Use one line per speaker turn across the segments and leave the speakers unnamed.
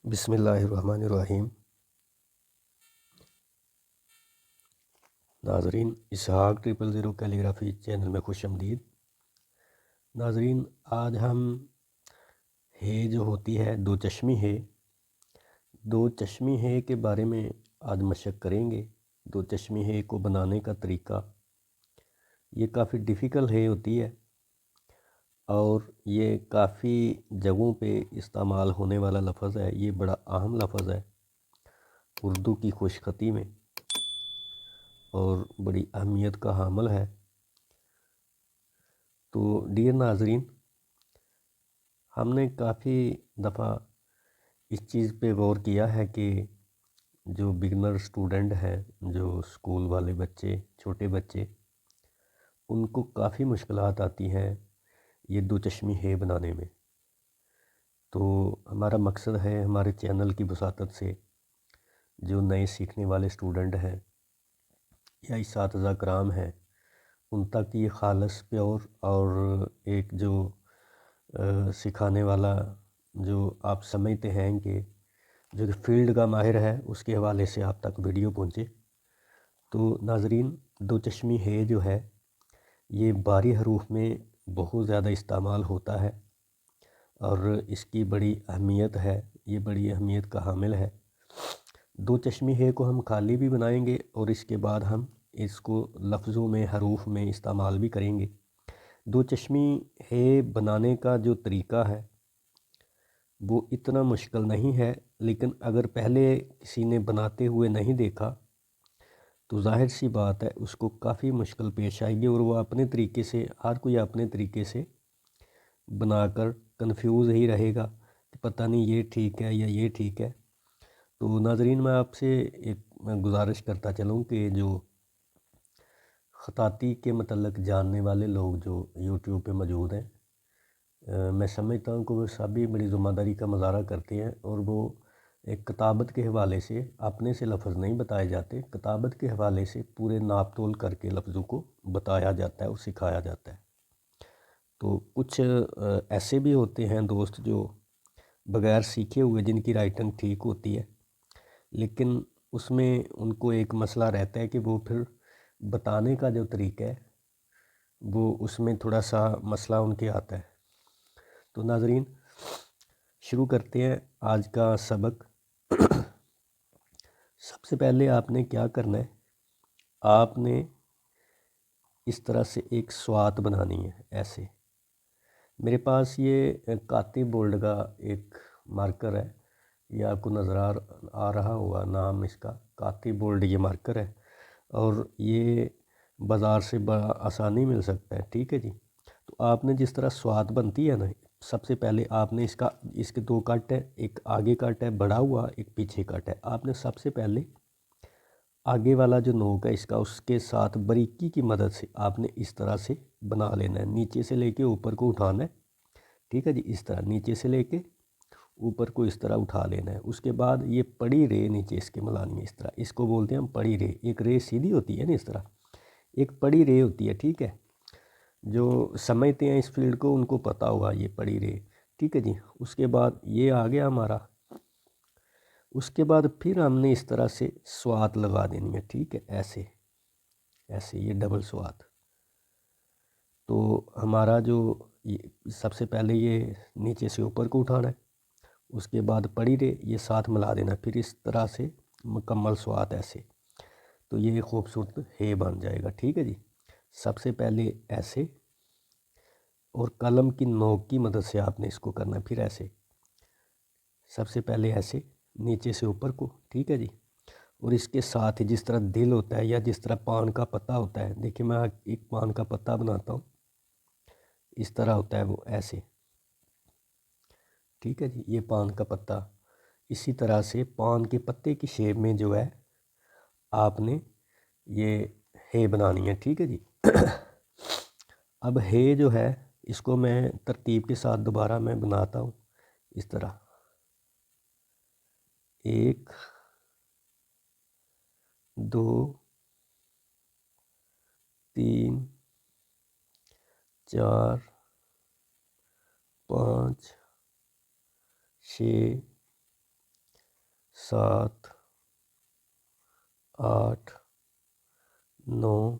بسم اللہ الرحمن الرحیم۔ ناظرین، اسحاق 000 کیلیگرافی چینل میں خوش آمدید۔ ناظرین، آج ہم ہے جو ہوتی ہے دو چشمی ہے، دو چشمی ہے کے بارے میں آج مشق کریں گے۔ دو چشمی ہے کو بنانے کا طریقہ یہ کافی ڈیفیکلٹ ہے ہوتی ہے، اور یہ کافی جگہوں پہ استعمال ہونے والا لفظ ہے۔ یہ بڑا اہم لفظ ہے اردو کی خوش خطی میں، اور بڑی اہمیت کا حامل ہے۔ تو ڈیئر ناظرین، ہم نے کافی دفعہ اس چیز پہ غور کیا ہے کہ جو بگنر سٹوڈنٹ ہیں، جو اسکول والے بچے، چھوٹے بچے، ان کو کافی مشکلات آتی ہیں یہ دو چشمی ہے بنانے میں۔ تو ہمارا مقصد ہے ہمارے چینل کی وساطت سے جو نئے سیکھنے والے سٹوڈنٹ ہیں یا اساتذہ کرام ہیں، ان تک یہ خالص پیور اور ایک جو سکھانے والا جو آپ سمجھتے ہیں کہ جو فیلڈ کا ماہر ہے، اس کے حوالے سے آپ تک ویڈیو پہنچے۔ تو ناظرین، دو چشمی ہے جو ہے یہ باری حروف میں بہت زیادہ استعمال ہوتا ہے، اور اس کی بڑی اہمیت ہے، یہ بڑی اہمیت کا حامل ہے۔ دو چشمی ہے کو ہم خالی بھی بنائیں گے، اور اس کے بعد ہم اس کو لفظوں میں، حروف میں استعمال بھی کریں گے۔ دو چشمی ہے بنانے کا جو طریقہ ہے وہ اتنا مشکل نہیں ہے، لیکن اگر پہلے کسی نے بناتے ہوئے نہیں دیکھا تو ظاہر سی بات ہے اس کو کافی مشکل پیش آئے گی، اور وہ اپنے طریقے سے، ہر کوئی اپنے طریقے سے بنا کر کنفیوز ہی رہے گا کہ پتہ نہیں یہ ٹھیک ہے یا یہ ٹھیک ہے۔ تو ناظرین، میں آپ سے ایک گزارش کرتا چلوں کہ جو خطاطی کے متعلق جاننے والے لوگ جو یوٹیوب پہ موجود ہیں، میں سمجھتا ہوں کہ وہ سبھی بڑی ذمہ داری کا مظاہرہ کرتے ہیں، اور وہ ایک کتابت کے حوالے سے اپنے سے لفظ نہیں بتائے جاتے، کتابت کے حوالے سے پورے ناپ تول کر کے لفظوں کو بتایا جاتا ہے اور سکھایا جاتا ہے۔ تو کچھ ایسے بھی ہوتے ہیں دوست جو بغیر سیکھے ہوئے، جن کی رائٹنگ ٹھیک ہوتی ہے، لیکن اس میں ان کو ایک مسئلہ رہتا ہے کہ وہ پھر بتانے کا جو طریقہ ہے وہ اس میں تھوڑا سا مسئلہ ان کے آتا ہے۔ تو ناظرین، شروع کرتے ہیں آج کا سبق۔ سب سے پہلے آپ نے کیا کرنا ہے، آپ نے اس طرح سے ایک سوات بنانی ہے۔ ایسے میرے پاس یہ کاتب بولڈ کا ایک مارکر ہے، یہ آپ کو نظر آ رہا ہوگا، نام اس کا کاتب بولڈ یہ مارکر ہے، اور یہ بازار سے بڑا آسانی مل سکتا ہے۔ ٹھیک ہے جی۔ تو آپ نے جس طرح سوات بنتی ہے نا، سب سے پہلے آپ نے اس کے دو کٹ ہے، ایک آگے کٹ ہے بڑا ہوا، ایک پیچھے کٹ ہے۔ آپ نے سب سے پہلے آگے والا جو نوک ہے اس کا، اس کے ساتھ باریکی کی مدد سے آپ نے اس طرح سے بنا لینا ہے، نیچے سے لے کے اوپر کو اٹھانا ہے۔ ٹھیک ہے جی، اس طرح نیچے سے لے کے اوپر کو اس طرح اٹھا لینا ہے۔ اس کے بعد یہ پڑی رے نیچے اس کے ملانی ہے، اس طرح اس کو بولتے ہیں ہم پڑی رے۔ ایک رے سیدھی ہوتی ہے نا، اس طرح ایک پڑی رے ہوتی ہے۔ ٹھیک ہے، جو سمجھتے ہیں اس فیلڈ کو ان کو پتہ ہوگا یہ پڑی رے۔ ٹھیک ہے جی۔ اس کے بعد یہ آ گیا ہمارا، اس کے بعد پھر ہم نے اس طرح سے سوات لگا دینی ہے۔ ٹھیک ہے، ایسے ایسے یہ ڈبل سوات۔ تو ہمارا جو سب سے پہلے یہ نیچے سے اوپر کو اٹھانا ہے، اس کے بعد پڑی رے یہ ساتھ ملا دینا، پھر اس طرح سے مکمل سوات ایسے، تو یہ خوبصورت ہے بن جائے گا۔ ٹھیک ہے جی۔ سب سے پہلے ایسے، اور قلم کی نوک کی مدد سے آپ نے اس کو کرنا ہے، پھر ایسے، سب سے پہلے ایسے نیچے سے اوپر کو۔ ٹھیک ہے جی۔ اور اس کے ساتھ جس طرح دل ہوتا ہے یا جس طرح پان کا پتا ہوتا ہے، دیکھیں میں ایک پان کا پتا بناتا ہوں، اس طرح ہوتا ہے وہ ایسے۔ ٹھیک ہے جی، یہ پان کا پتا، اسی طرح سے پان کے پتے کی شیپ میں جو ہے آپ نے یہ ہے بنانی ہے۔ ٹھیک ہے جی۔ اب ہے جو ہے اس کو میں ترتیب کے ساتھ دوبارہ میں بناتا ہوں، اس طرح 1 2 3 4 5 6 7 8 9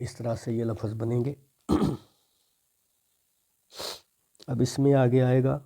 اس طرح سے یہ لفظ بنیں گے۔ اب اس میں آگے آئے گا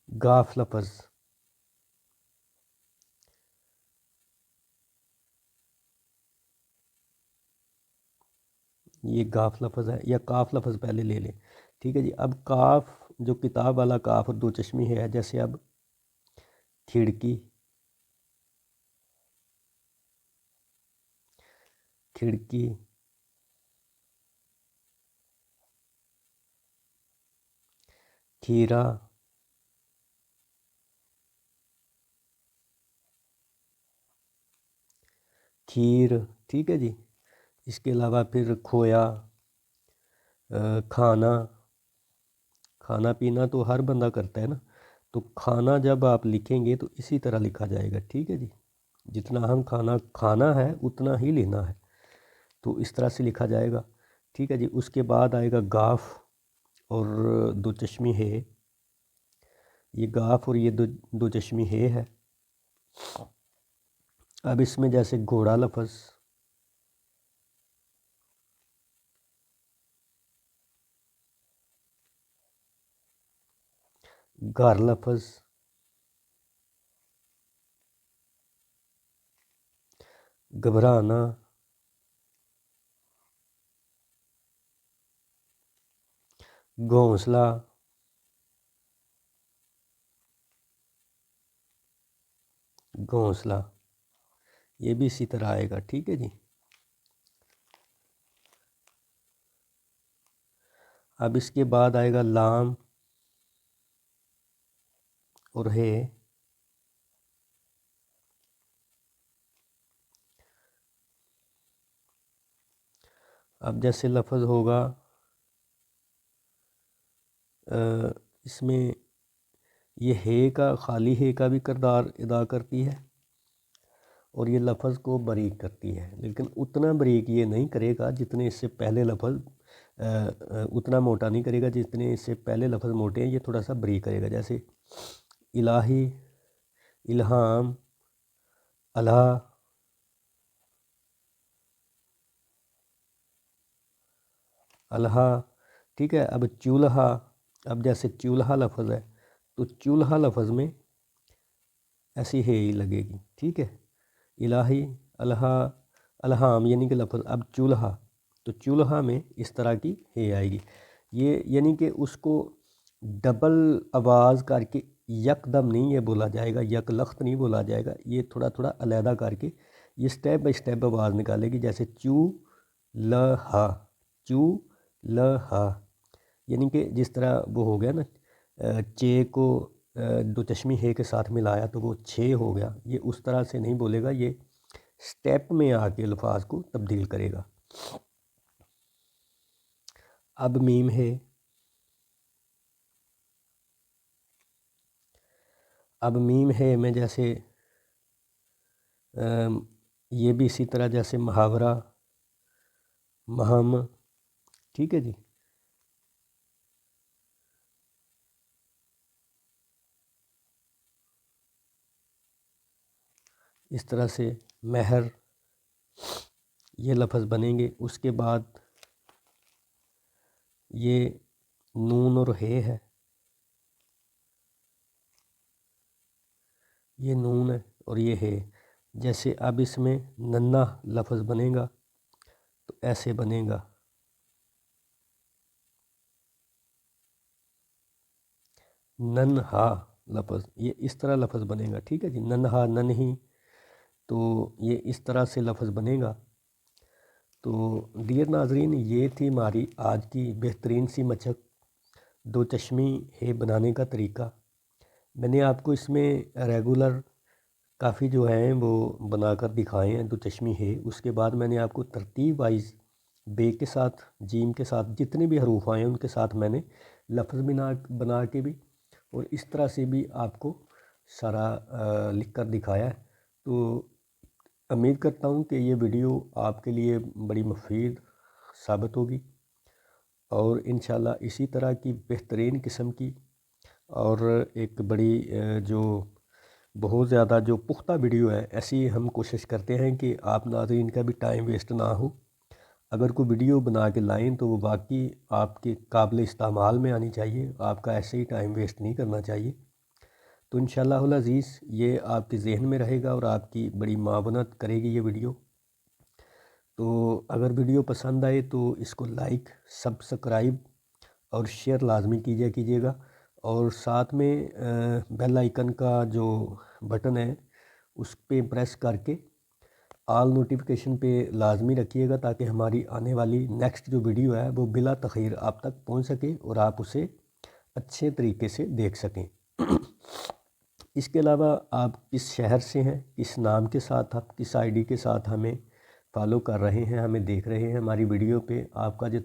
گاف لفظ۔ یہ گاف لفظ ہے، یا کاف لفظ پہلے لے لیں، ٹھیک ہے جی۔ اب کاف جو کتاب والا کاف اور دو چشمی ہے، جیسے اب کھڑکی، کھڑکی، کھیرا، کھیر، ٹھیک ہے جی۔ اس کے علاوہ پھر کھویا، کھانا، کھانا پینا تو ہر بندہ کرتا ہے نا، تو کھانا جب آپ لکھیں گے تو اسی طرح لکھا جائے گا، ٹھیک ہے جی۔ جتنا ہم کھانا کھانا ہے اتنا ہی لینا ہے، تو اس طرح سے لکھا جائے گا، ٹھیک ہے جی۔ اس کے بعد آئے گا گاف اور دو چشمی ہے، یہ گاف اور یہ دو چشمی ہے۔ اب اس میں جیسے گھوڑا لفظ، گھر لفظ، گھبرانا، گھونسلہ، گھونسلہ، یہ بھی اسی طرح آئے گا، ٹھیک ہے جی۔ اب اس کے بعد آئے گا لام اور ہے۔ اب جیسے لفظ ہوگا اس میں یہ ہے کا، خالی ہے کا بھی کردار ادا کرتی ہے، اور یہ لفظ کو باریک کرتی ہے، لیکن اتنا باریک یہ نہیں کرے گا جتنے اس سے پہلے لفظ، اتنا موٹا نہیں کرے گا جتنے اس سے پہلے لفظ موٹے ہیں، یہ تھوڑا سا باریک کرے گا، جیسے الہی، الہام، الہ، الہ، ٹھیک ہے۔ اب چولہا، اب جیسے چولہا لفظ ہے تو چولہا لفظ میں ایسی ہے ہی لگے گی، ٹھیک ہے۔ الہی، الہ، الہام یعنی کہ لفظ، اب چولہا، تو چولہا میں اس طرح کی ہے آئے گی، یہ یعنی کہ اس کو ڈبل آواز کر کے یک دم نہیں یہ بولا جائے گا، یک لخت نہیں بولا جائے گا، یہ تھوڑا تھوڑا علیحدہ کر کے یہ سٹیپ بائی سٹیپ آواز نکالے گی، جیسے چو لہا، چو لہا، یعنی کہ جس طرح وہ ہو گیا نا، چے کو دو چشمی ہے کے ساتھ ملایا تو وہ چھ ہو گیا، یہ اس طرح سے نہیں بولے گا، یہ سٹیپ میں آ کے الفاظ کو تبدیل کرے گا۔ اب میم ہے، اب میم ہے میں جیسے یہ بھی اسی طرح جیسے محاورہ، مہم، ٹھیک ہے جی۔ اس طرح سے مہر، یہ لفظ بنیں گے۔ اس کے بعد یہ نون اور ہے، یہ نون ہے اور یہ ہے، جیسے اب اس میں ننھا لفظ بنے گا تو ایسے بنے گا، ننھا لفظ، یہ اس طرح لفظ بنے گا، ٹھیک ہے جی۔ ننھا، ننھی، تو یہ اس طرح سے لفظ بنے گا۔ تو ڈیئر ناظرین، یہ تھی ہماری آج کی بہترین سی مچھک دو چشمی ہے بنانے کا طریقہ۔ میں نے آپ کو اس میں ریگولر کافی جو ہیں وہ بنا کر دکھائے ہیں دو چشمی ہے، اس کے بعد میں نے آپ کو ترتیب وائز بے کے ساتھ، جیم کے ساتھ، جتنے بھی حروف آئے ہیں ان کے ساتھ میں نے لفظ بنا کے بھی اور اس طرح سے بھی آپ کو سارا لکھ کر دکھایا ہے۔ تو امید کرتا ہوں کہ یہ ویڈیو آپ کے لیے بڑی مفید ثابت ہوگی، اور انشاءاللہ اسی طرح کی بہترین قسم کی اور ایک بڑی جو بہت زیادہ جو پختہ ویڈیو ہے، ایسی ہم کوشش کرتے ہیں کہ آپ ناظرین کا بھی ٹائم ویسٹ نہ ہو، اگر کوئی ویڈیو بنا کے لائیں تو وہ واقعی آپ کے قابل استعمال میں آنی چاہیے، آپ کا ایسے ہی ٹائم ویسٹ نہیں کرنا چاہیے۔ تو انشاءاللہ العزیز یہ آپ کے ذہن میں رہے گا اور آپ کی بڑی معاونت کرے گی یہ ویڈیو۔ تو اگر ویڈیو پسند آئے تو اس کو لائک، سبسکرائب اور شیئر لازمی کیجیے گا، اور ساتھ میں بیل آئیکن کا جو بٹن ہے اس پہ پریس کر کے آل نوٹیفیکیشن پہ لازمی رکھیے گا، تاکہ ہماری آنے والی نیکسٹ جو ویڈیو ہے وہ بلا تاخیر آپ تک پہنچ سکے اور آپ اسے اچھے طریقے سے دیکھ سکیں۔ اس کے علاوہ آپ کس شہر سے ہیں، کس نام کے ساتھ، آپ کس آئی ڈی کے ساتھ ہمیں فالو کر رہے ہیں، ہمیں دیکھ رہے ہیں ہماری ویڈیو پہ، آپ کا جو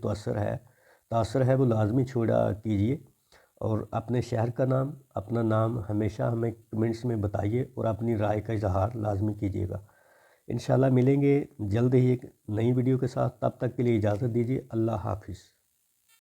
تاثر ہے وہ لازمی چھوڑا کیجیے، اور اپنے شہر کا نام، اپنا نام ہمیشہ ہمیں کمنٹس میں بتائیے اور اپنی رائے کا اظہار لازمی کیجیے گا۔ انشاءاللہ ملیں گے جلد ہی ایک نئی ویڈیو کے ساتھ، تب تک کے لیے اجازت دیجیے۔ اللہ حافظ۔